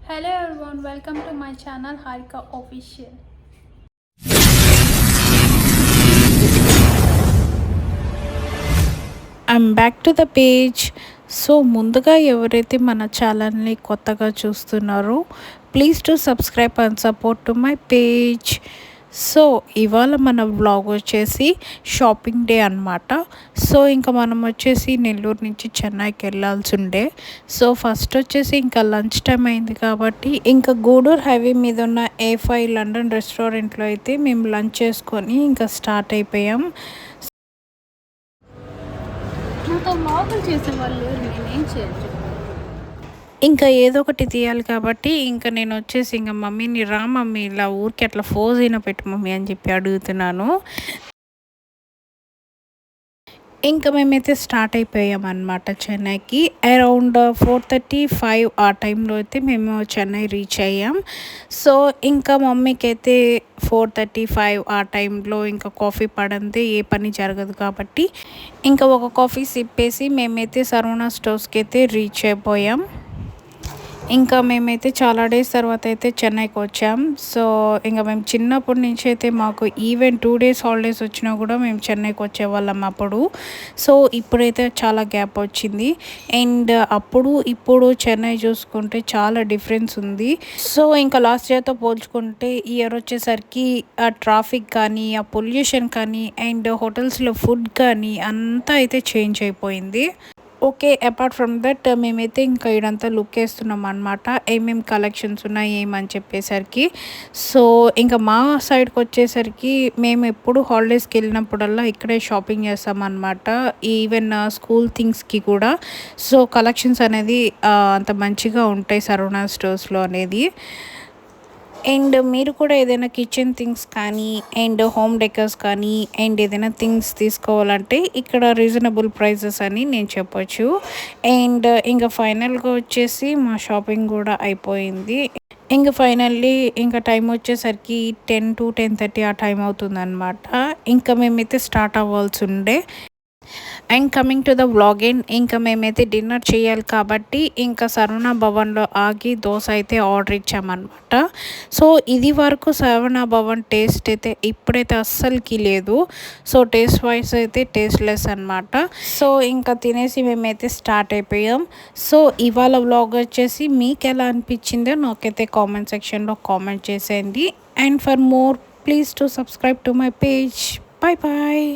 Hello everyone, welcome to my channel Harika Official. I'm back to the page. So ముందుగా ఎవరైతే మన ఛానల్ని కొత్తగా చూస్తున్నారో please to subscribe and support to my page. So ఇవాళ మన వ్లాగ్ వచ్చేసి షాపింగ్ డే అనమాట. సో ఇంకా మనం వచ్చేసి నెల్లూరు నుంచి చెన్నైకి వెళ్ళాల్సి ఉండే. సో ఫస్ట్ వచ్చేసి ఇంకా లంచ్ టైం అయింది కాబట్టి ఇంకా గూడూరు హైవే మీద ఉన్న A5 లండన్ రెస్టారెంట్లో అయితే మేము లంచ్ చేసుకొని ఇంకా స్టార్ట్ అయిపోయాం. నాతో వ్లాగులు చేసేవాళ్ళు లేరు, నేనేం చేయాలి? ఇంకా ఏదో ఒకటి తీయాలి కాబట్టి ఇంకా నేను వచ్చేసి ఇంకా మమ్మీని రా మమ్మీ ఇలా ఊరికి అట్లా ఫోజ్ అయినా పెట్టు మమ్మీ అని చెప్పి అడుగుతున్నాను. ఇంకా మేమైతే స్టార్ట్ అయిపోయామన్నమాట చెన్నైకి. అరౌండ్ 4:35 ఆ టైంలో అయితే మేము చెన్నై రీచ్ అయ్యాం. సో ఇంకా మమ్మీకి అయితే 4:35 ఆ టైంలో ఇంకా కాఫీ పడంతే ఏ పని జరగదు కాబట్టి ఇంకా ఒక కాఫీ సిప్పేసి మేమైతే సరవణ స్టోర్స్కి అయితే రీచ్ అయిపోయాం. ఇంకా మేమైతే చాలా డేస్ తర్వాత అయితే చెన్నైకి వచ్చాం. సో ఇంకా మేము చిన్నప్పటి నుంచి అయితే మాకు ఈవెన్ 2 డేస్ హాలిడేస్ వచ్చినా కూడా మేము చెన్నైకి వచ్చేవాళ్ళం అప్పుడు. సో ఇప్పుడైతే చాలా గ్యాప్ వచ్చింది. అండ్ అప్పుడు ఇప్పుడు చెన్నై చూసుకుంటే చాలా డిఫరెన్స్ ఉంది. సో ఇంకా లాస్ట్ ఇయర్తో పోల్చుకుంటే ఈ ఇయర్ వచ్చేసరికి ఆ ట్రాఫిక్ కానీ ఆ పొల్యూషన్ కానీ అండ్ హోటల్స్లో ఫుడ్ కానీ అంతా అయితే చేంజ్ అయిపోయింది. ఓకే, అపార్ట్ ఫ్రమ్ దట్ మేమైతే ఇంకా ఇదంతా లుక్ వేస్తున్నాం అనమాట, ఏమేమి కలెక్షన్స్ ఉన్నాయి ఏమని చెప్పేసరికి. సో ఇంకా మా సైడ్కి వచ్చేసరికి మేము ఎప్పుడు హాలిడేస్కి వెళ్ళినప్పుడల్లా ఇక్కడే షాపింగ్ చేస్తామన్నమాట, ఈవెన్ స్కూల్ థింగ్స్కి కూడా. సో కలెక్షన్స్ అనేది అంత మంచిగా ఉంటాయి సరవణ స్టోర్స్లో అనేది. అండ్ మీరు కూడా ఏదైనా కిచెన్ థింగ్స్ కానీ అండ్ హోమ్ డెకర్స్ కానీ అండ్ ఏదైనా థింగ్స్ తీసుకోవాలంటే ఇక్కడ రీజనబుల్ ప్రైజెస్ అని నేను చెప్పొచ్చు. అండ్ ఇంకా ఫైనల్గా వచ్చేసి మా షాపింగ్ కూడా అయిపోయింది. ఇంకా ఫైనల్లీ ఇంకా టైం వచ్చేసరికి 10 to 10:30 ఆ టైం అవుతుందన్నమాట. ఇంకా మేమైతే స్టార్ట్ అవ్వాల్సి ఉండే. And coming to the vlog end, ఇంకా మేమైతే డిన్నర్ చేయాలి కాబట్టి ఇంకా సరవణ భవన్లో ఆగి దోశ అయితే ఆర్డర్ ఇచ్చామన్నమాట. సో ఇది వరకు సరవణ భవన్ టేస్ట్ అయితే ఇప్పుడైతే అస్సలుకి లేదు. సో టేస్ట్ వైజ్ అయితే టేస్ట్లెస్ అనమాట. సో ఇంకా తినేసి మేమైతే స్టార్ట్ అయిపోయాం. సో ఇవాళ వ్లాగ్ వచ్చేసి మీకు ఎలా అనిపించిందో నాకైతే కామెంట్ సెక్షన్లో కామెంట్ చేసేయండి. And for more please to subscribe to my page. Bye bye.